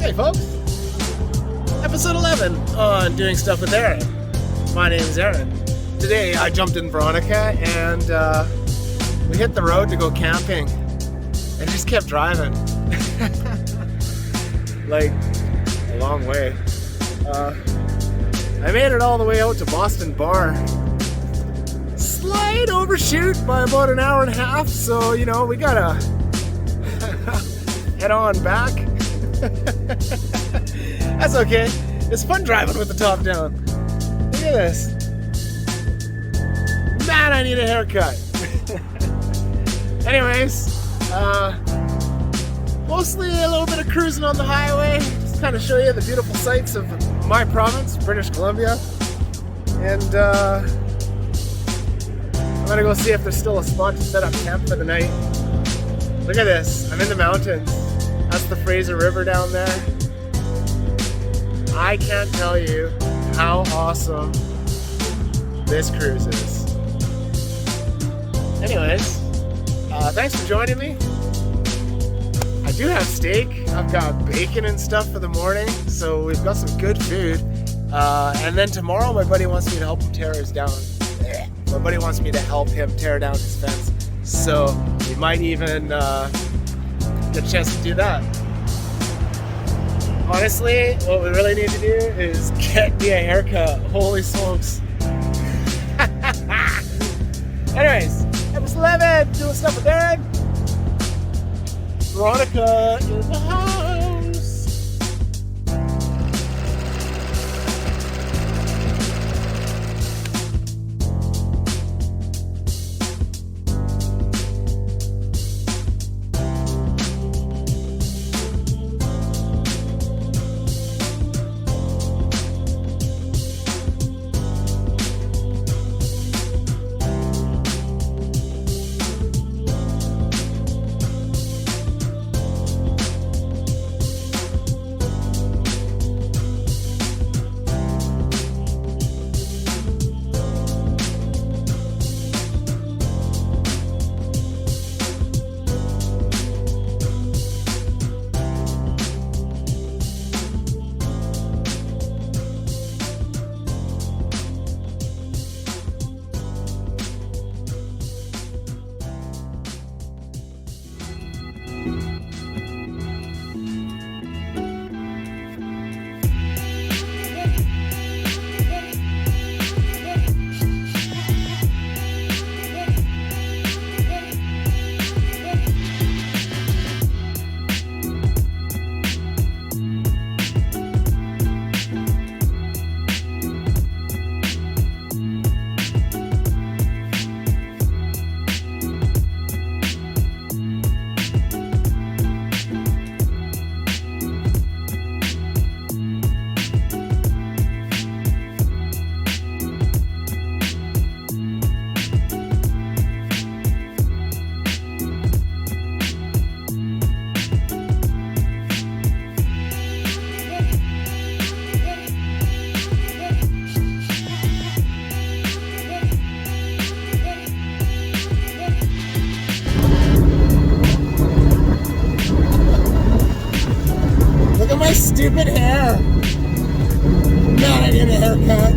Hey folks, episode 11 on Doing Stuff with Aaron. My name is Aaron. Today I jumped in Veronica and we hit the road to go camping and just kept driving. Like a long way. I made it all the way out to Boston Bar. Slight overshoot by about an hour and a half, so you know we gotta head on back. That's okay. It's fun driving with the top down. Look at this. Man, I need a haircut. Anyways, mostly a little bit of cruising on the highway. Just kind of show you the beautiful sights of my province, British Columbia. And I'm gonna go see if there's still a spot to set up camp for the night. Look at this. I'm in the mountains. That's the Fraser River down there. I can't tell you how awesome this cruise is. Anyways, thanks for joining me. I do have steak. I've got bacon and stuff for the morning, so we've got some good food. And then tomorrow my buddy wants me to help him tear his down. My buddy wants me to help him tear down his fence. So we might even get a chance to do that. Honestly, what we really need to do is get me a haircut. Holy smokes. Anyways, episode 11, Doing Stuff with Baird. Veronica in the house. My stupid hair. Not I need a haircut.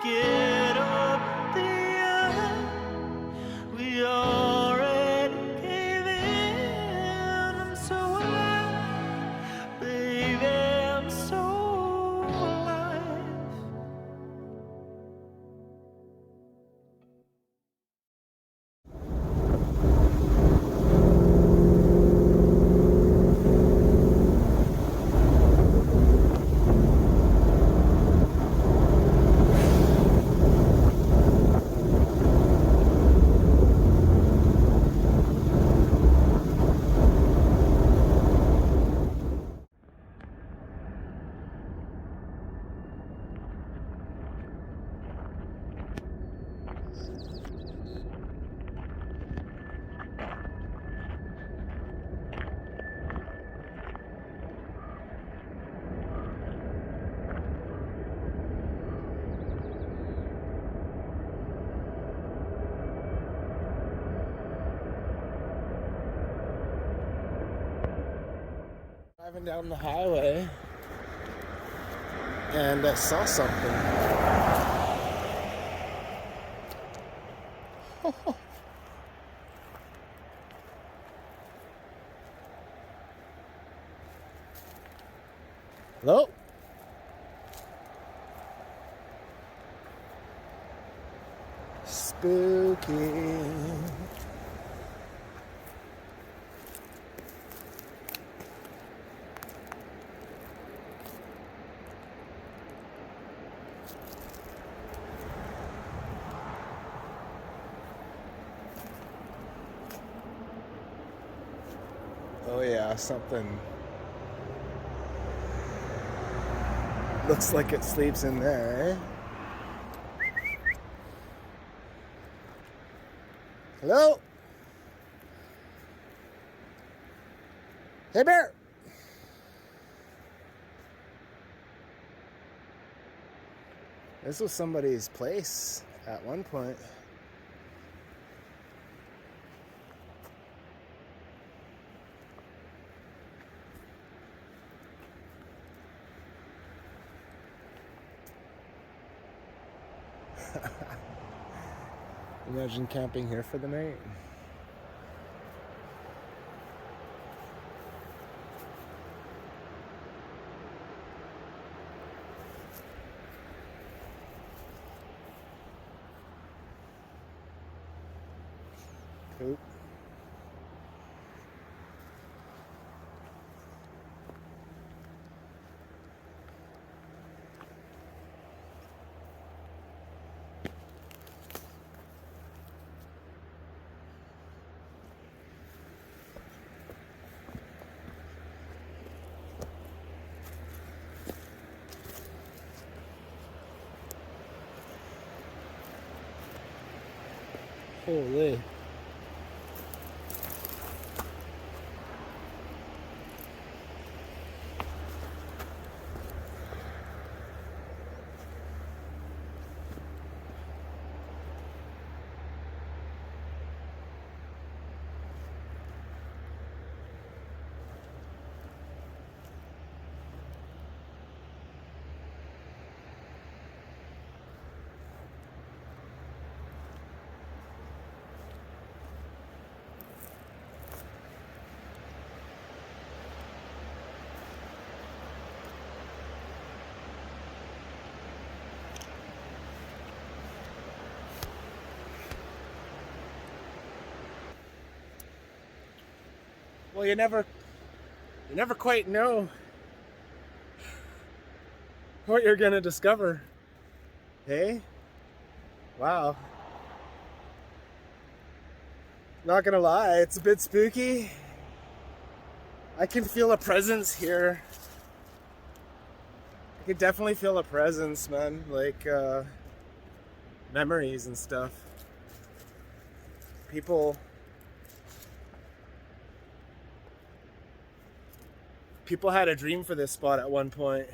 get up there. We already gave in. I'm so alive, baby, I'm so alive. Driving down the highway and I saw something. Hello? Spooky. Oh yeah, something looks like it sleeps in there, eh? Hello? Hey, Bear! This was somebody's place at one point. Imagine camping here for the night. Cool. Holy. Well, you never quite know what you're gonna discover. Hey? Wow. Not gonna lie, it's a bit spooky. I can feel a presence here. I can definitely feel a presence, man. Like, memories and stuff. People had a dream for this spot at one point.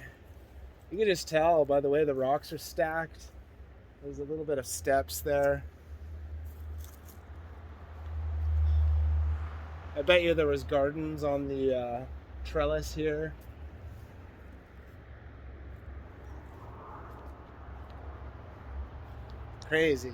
You can just tell by the way the rocks are stacked. There's a little bit of steps there. I bet you there was gardens on the trellis here. Crazy.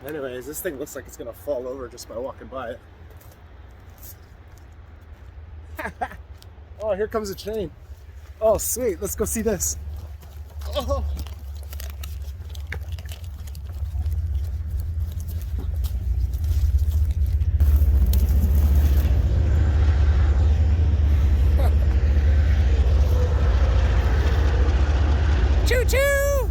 Anyways, this thing looks like it's gonna fall over just by walking by it. Oh, here comes a train. Oh, sweet. Let's go see this. Oh. Choo-choo!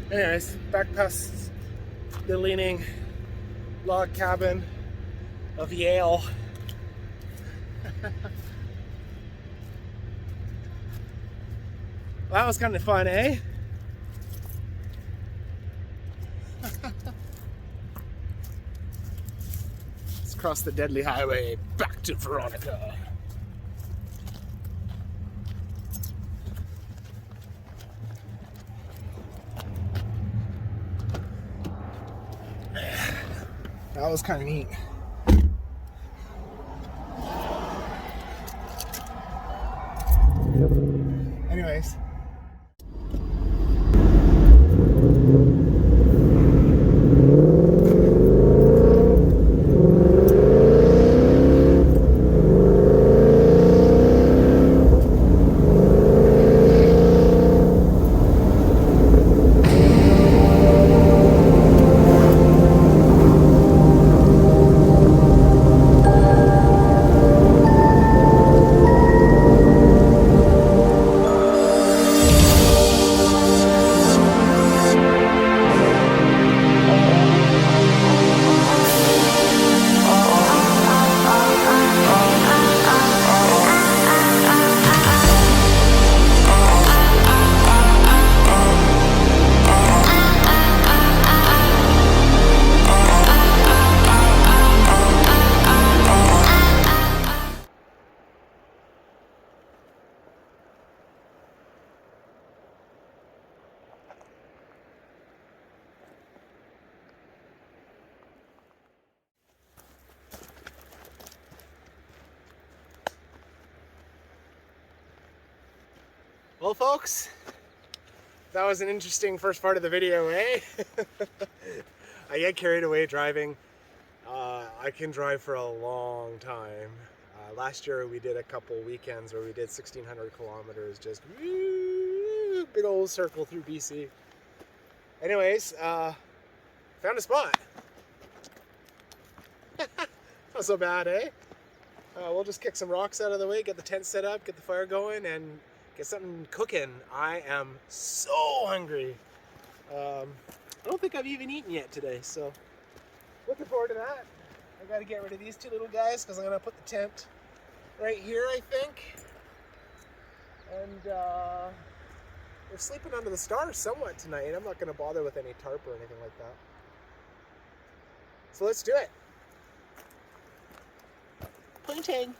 Anyways, back past the leaning log cabin of Yale. Well, that was kind of fun, eh? Let's cross the deadly highway back to Veronica. That was kind of neat. Anyways. Well, folks, that was an interesting first part of the video, eh? I get carried away driving. I can drive for a long time. Last year we did a couple weekends where we did 1,600 kilometers, just woo, big old circle through BC. Anyways, found a spot. Not so bad, eh? We'll just kick some rocks out of the way, get the tent set up, get the fire going, and get something cooking. I am so hungry. I don't think I've even eaten yet today, so looking forward to that. I gotta get rid of these two little guys because I'm gonna put the tent right here, I think. And we're sleeping under the stars somewhat tonight. I'm not gonna bother with any tarp or anything like that. So let's do it. Pointing.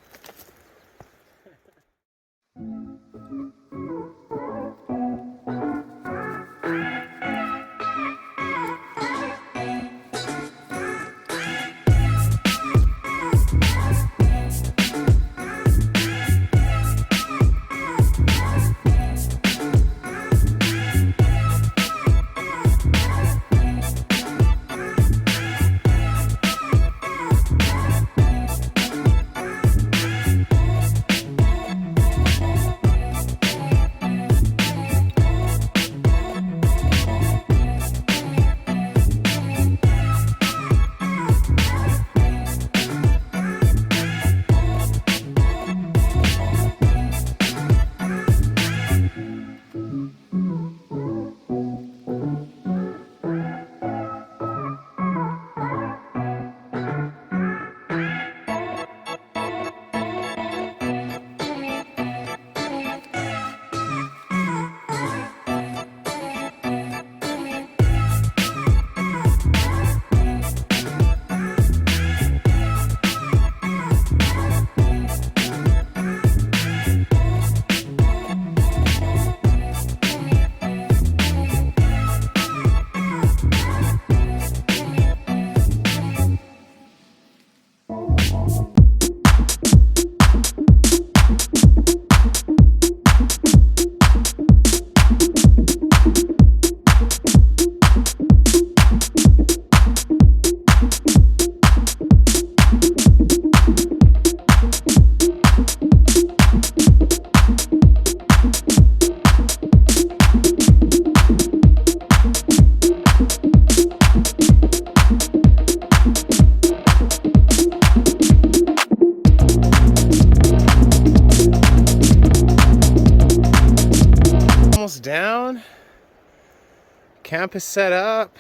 camp is set up.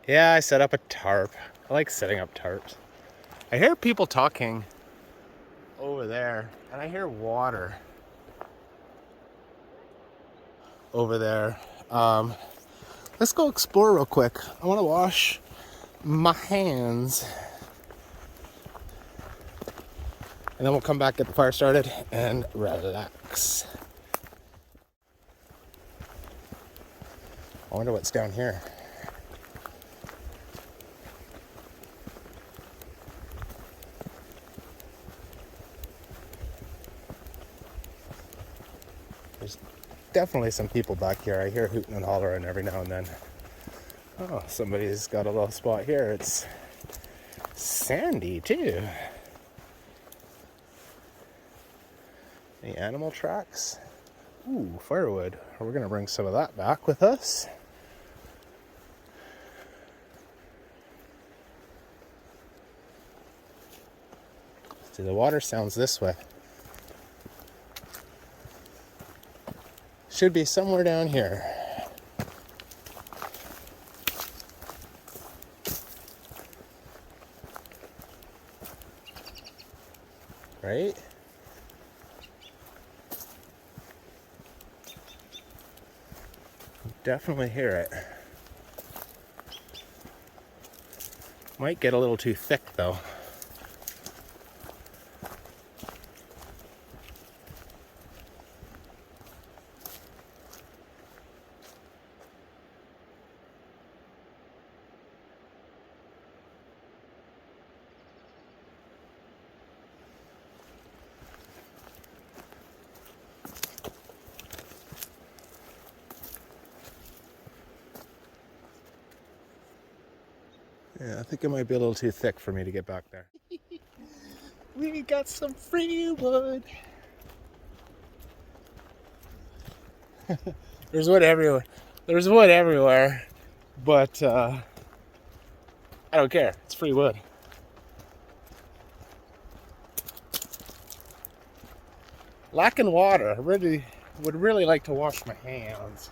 Yeah, I set up a tarp. I like setting up tarps. I hear people talking over there, and I hear water over there. Let's go explore real quick. I want to wash my hands. And then we'll come back, get the fire started, and relax. I wonder what's down here. There's definitely some people back here. I hear hooting and hollering every now and then. Oh, somebody's got a little spot here. It's sandy too. Any animal tracks? Ooh, firewood. We're gonna bring some of that back with us. See, the water sounds this way. Should be somewhere down here. Right? Definitely hear it. Might get a little too thick though. Yeah, I think it might be a little too thick for me to get back there. We got some free wood. There's wood everywhere. There's wood everywhere, but I don't care. It's free wood. Lacking water. I would really like to wash my hands.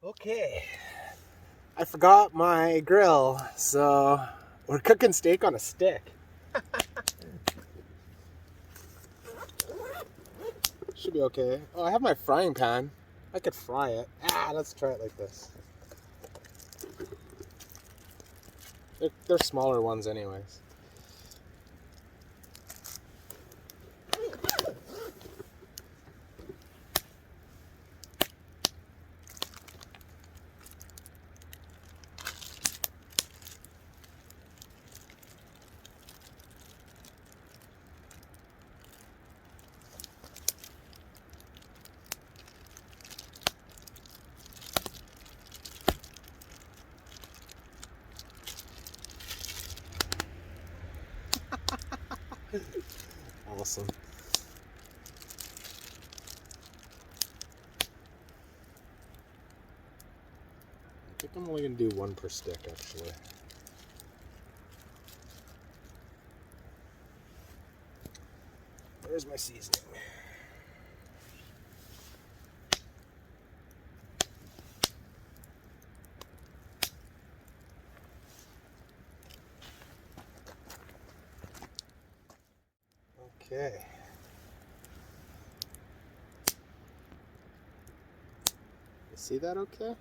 Okay. I forgot my grill, so we're cooking steak on a stick. Should be okay. Oh, I have my frying pan. I could fry it. Let's try it like this. They're smaller ones anyways. Awesome. I think I'm only going to do one per stick, actually. Where's my seasoning? Okay. You see that okay?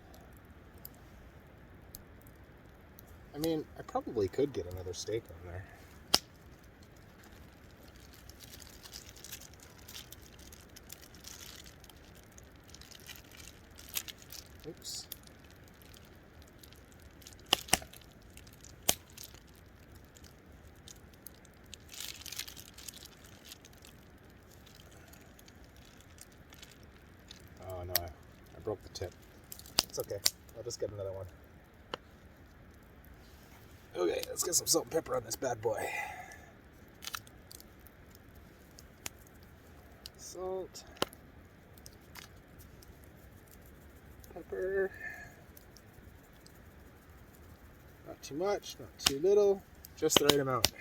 I mean, I probably could get another steak on there. Oops. Oh no, I broke the tip. It's okay. I'll just get another one. Okay, let's get some salt and pepper on this bad boy. Salt. Pepper. Not too much, not too little. Just the right amount.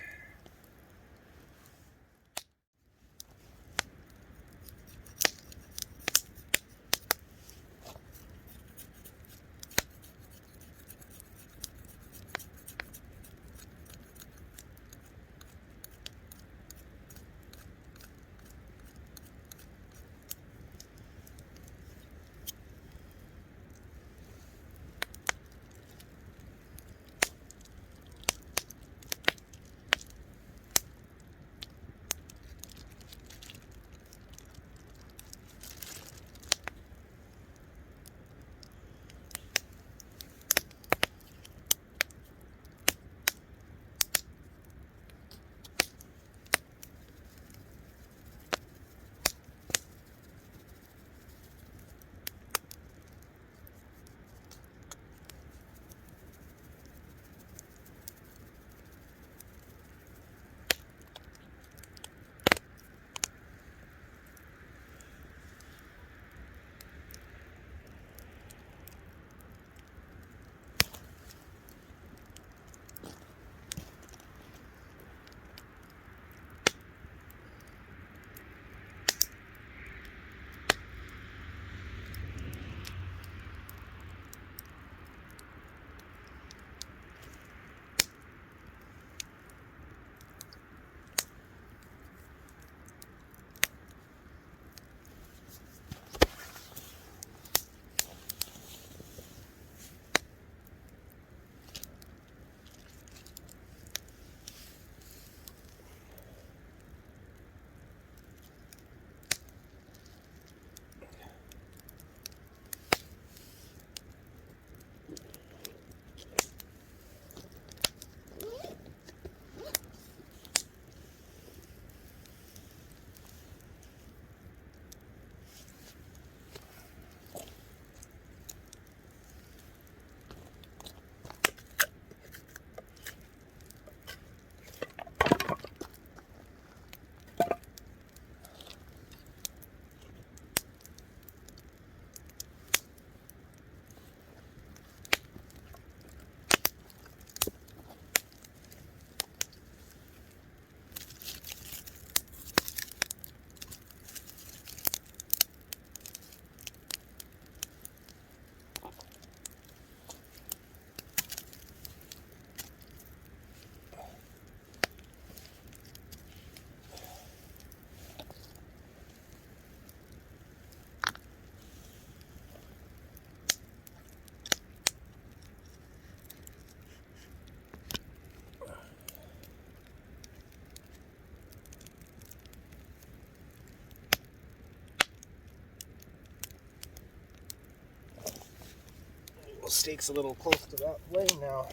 steak's a little close to that flame now.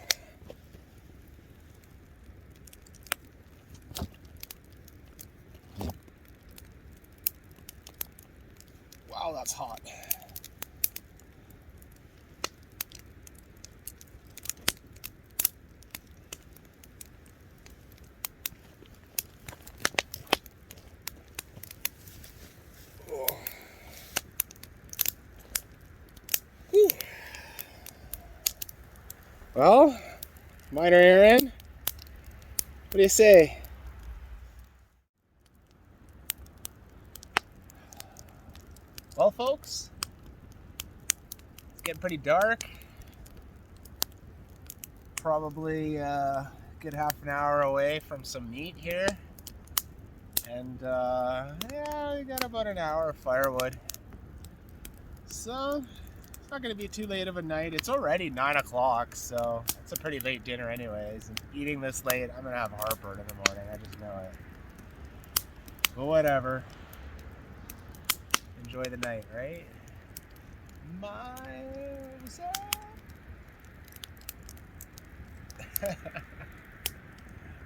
Wow, that's hot. Oh. Whew. Well, minor errand. What do you say? Well, folks, it's getting pretty dark. Probably a good half an hour away from some meat here. And yeah, we got about an hour of firewood. So it's not going to be too late of a night. It's already 9 o'clock, so it's a pretty late dinner anyways. And eating this late, I'm going to have heartburn in the morning. I just know it. But whatever. Enjoy the night, right? Miles up.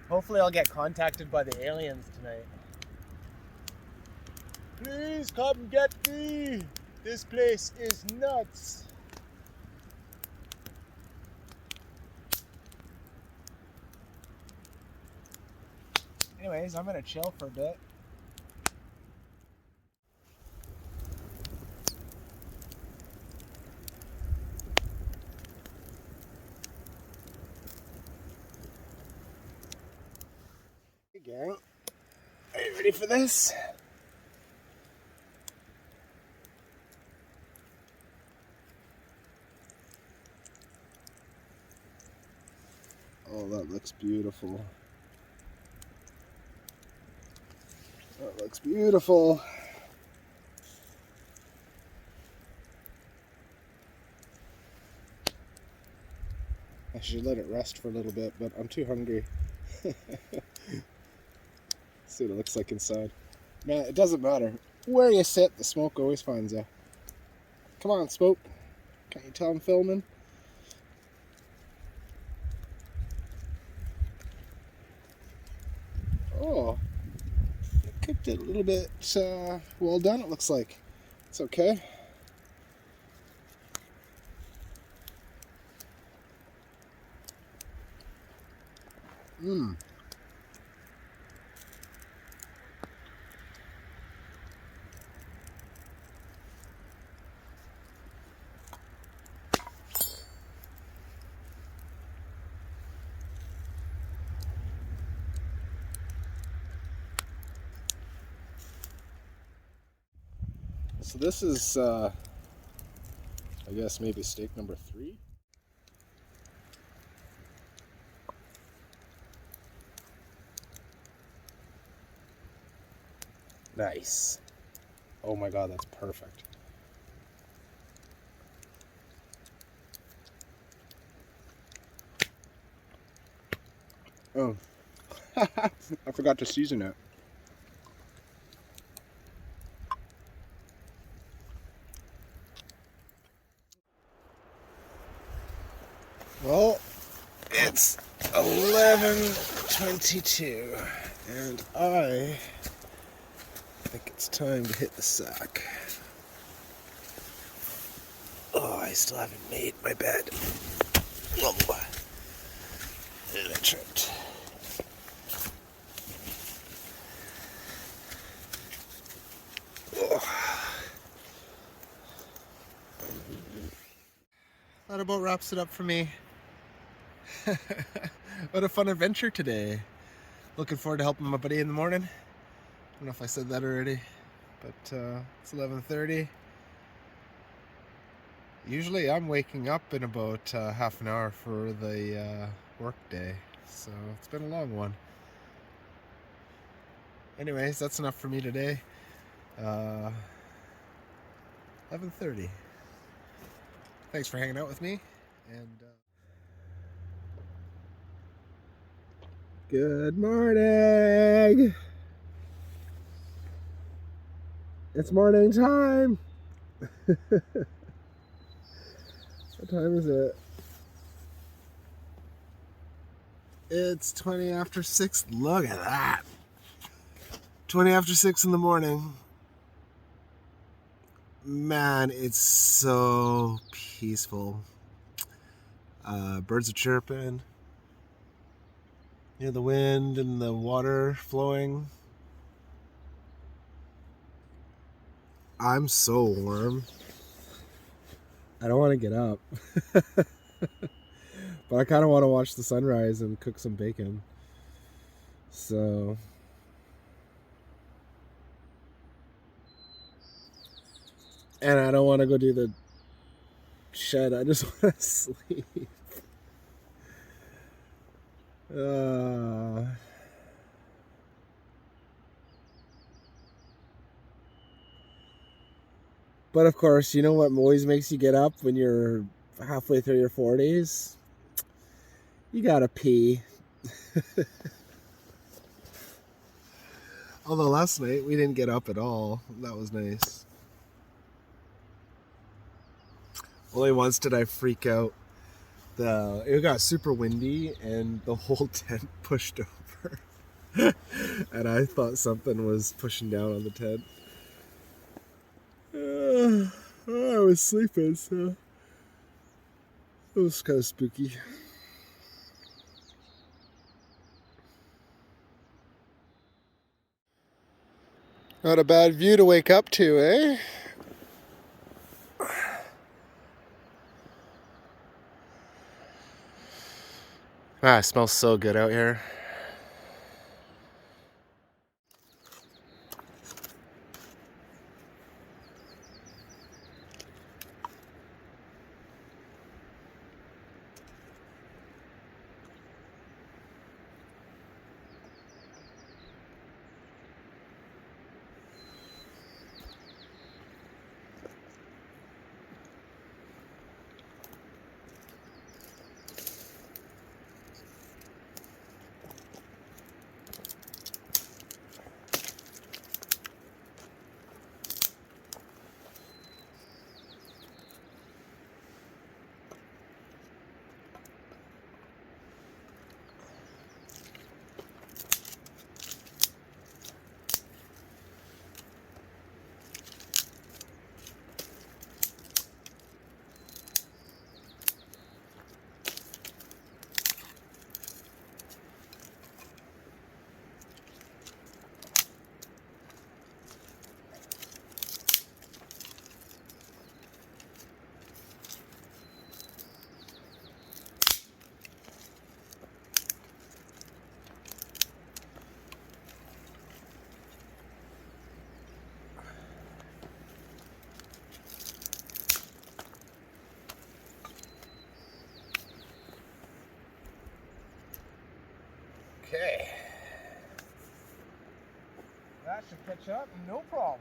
Hopefully I'll get contacted by the aliens tonight. Please come get me. This place is nuts. Anyways, I'm gonna chill for a bit. Hey gang, are you ready for this? Oh, that looks beautiful. That looks beautiful. I should let it rest for a little bit, but I'm too hungry. See what it looks like inside. Man, it doesn't matter. Where you sit, the smoke always finds you. Come on, smoke. Can't you tell I'm filming? Oh, I cooked it a little bit well done, it looks like. It's okay. Mmm. So this is, I guess maybe steak number 3. Nice. Oh my god, that's perfect. Oh, I forgot to season it. Well, it's 11:22 and I think it's time to hit the sack. Oh, I still haven't made my bed. Whoa. And I tripped. Oh. That about wraps it up for me. What a fun adventure today. Looking forward to helping my buddy in the morning. I don't know if I said that already, but it's 11:30. Usually I'm waking up in about half an hour for the work day, so it's been a long one. Anyways, that's enough for me today. 11:30. Thanks for hanging out with me, and good morning! It's morning time! What time is it? It's 20 after 6. Look at that. 20 after 6 in the morning. Man, it's so peaceful. Birds are chirping. You know, the wind and the water flowing. I'm so warm. I don't want to get up. But I kind of want to watch the sunrise and cook some bacon. So... And I don't want to go do the shed. I just want to sleep. But of course, you know what always makes you get up when you're halfway through your 40s? You gotta pee. Although last night we didn't get up at all. That was nice. Only once did I freak out. It got super windy and the whole tent pushed over. And I thought something was pushing down on the tent. I was sleeping, so it was kind of spooky. Not a bad view to wake up to, eh? Ah, it smells so good out here. Okay. That should catch up, no problem.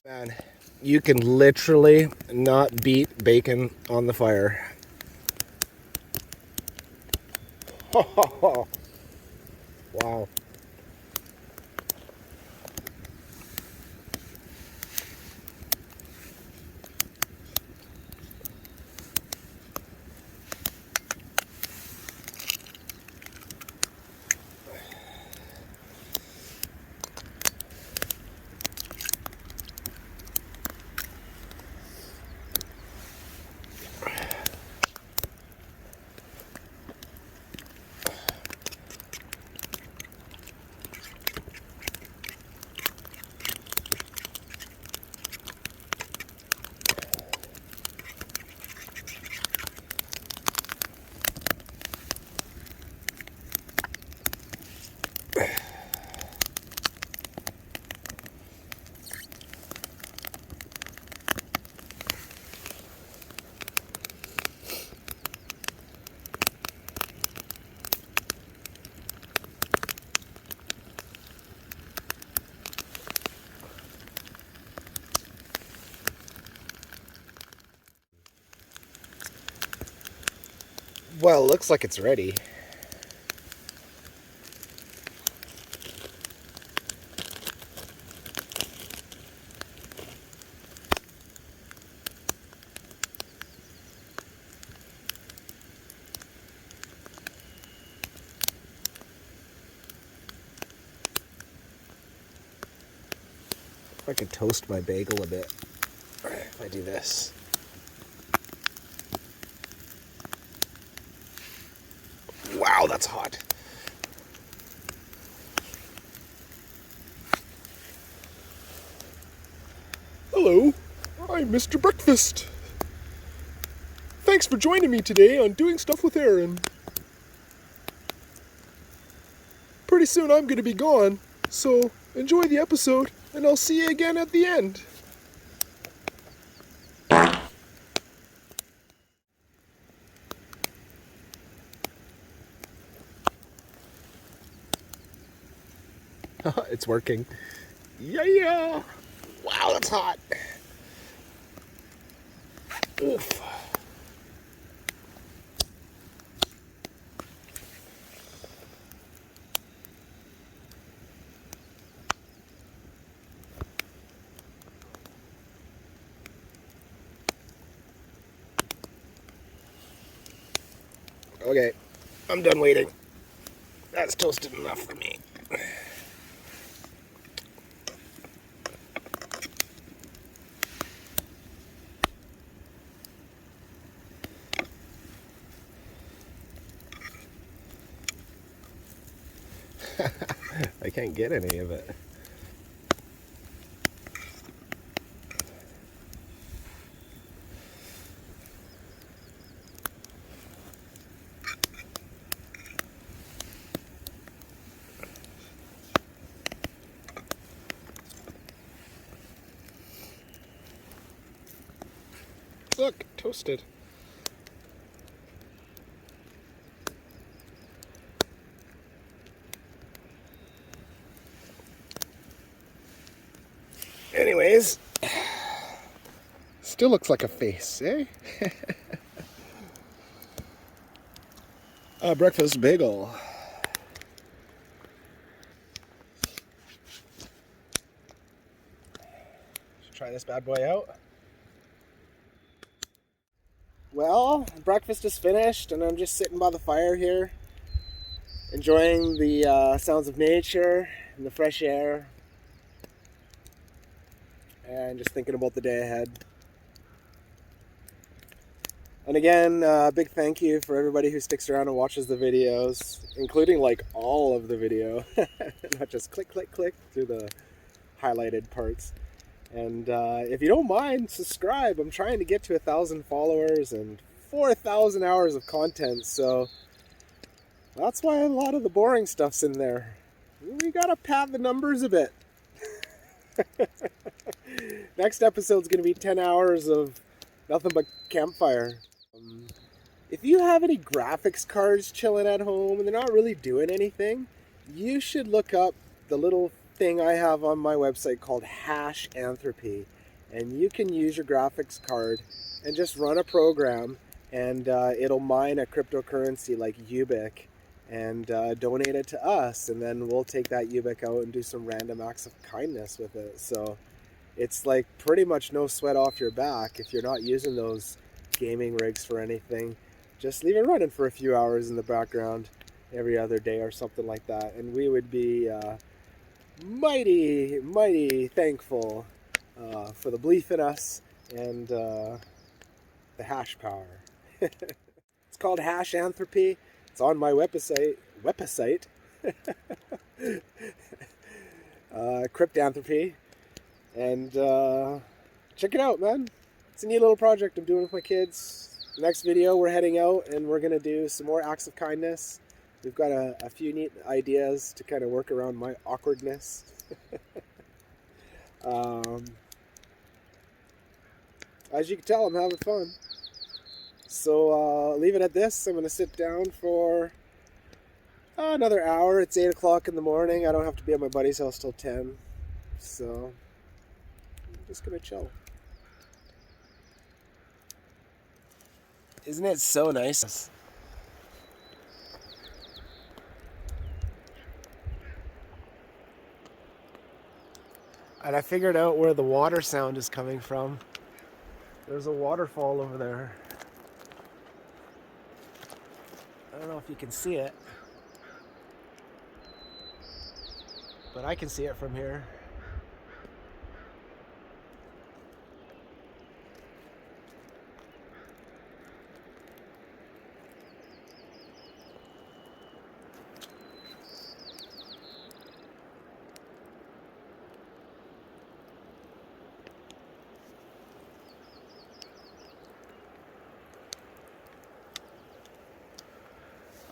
Man, you can literally not beat bacon on the fire. Wow. Well, it looks like it's ready. I could toast my bagel a bit if I do this. Wow, that's hot. Hello, I'm Mr. Breakfast. Thanks for joining me today on Doing Stuff with Aaron. Pretty soon I'm going to be gone, so enjoy the episode, and I'll see you again at the end. It's working. Yeah! Wow, that's hot. Oof. Okay, I'm done waiting. That's toasted enough for me. I can't get any of it. Look, toasted. Anyways, still looks like a face, eh? Breakfast bagel. Should try this bad boy out. Well, breakfast is finished, and I'm just sitting by the fire here, enjoying the sounds of nature and the fresh air, and just thinking about the day ahead. And again, big thank you for everybody who sticks around and watches the videos, including like all of the video, not just click, click, click through the highlighted parts. And if you don't mind, subscribe. I'm trying to get to 1,000 followers and 4,000 hours of content, so that's why a lot of the boring stuff's in there. We gotta pad the numbers a bit. Next episode's gonna be 10 hours of nothing but campfire. If you have any graphics cards chilling at home and they're not really doing anything, you should look up the little thing I have on my website called Hashanthropy. and you can use your graphics card and just run a program, and it'll mine a cryptocurrency like Ubic and donate it to us, and then we'll take that Ubic out and do some random acts of kindness with it. So it's like pretty much no sweat off your back. If you're not using those gaming rigs for anything, just leave it running for a few hours in the background every other day or something like that, and we would be mighty thankful for the belief in us and the hash power. It's called Hashanthropy. It's on my website. Cryptanthropy. And check it out, man. It's a neat little project I'm doing with my kids. The next video, we're heading out and we're going to do some more acts of kindness. We've got a few neat ideas to kind of work around my awkwardness. As you can tell, I'm having fun. So leave it at this. I'm going to sit down for another hour. It's 8 o'clock in the morning. I don't have to be at my buddy's house till 10. So I'm just going to chill. Isn't it so nice? And I figured out where the water sound is coming from. There's a waterfall over there. I don't know if you can see it, but I can see it from here.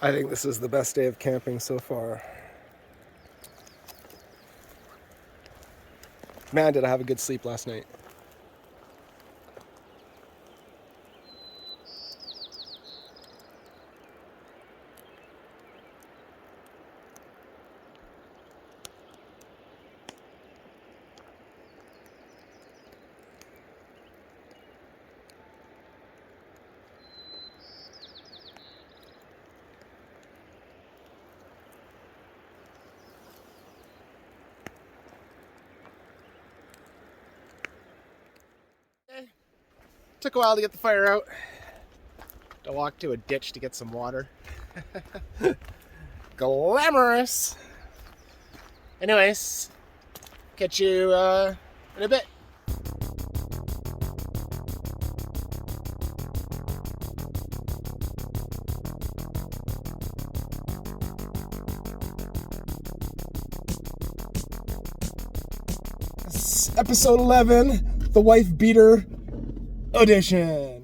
I think this is the best day of camping so far. Man, did I have a good sleep last night. Took a while to get the fire out. I walked to a ditch to get some water. Glamorous! Anyways, catch you in a bit. This is episode 11, the wife beater edition.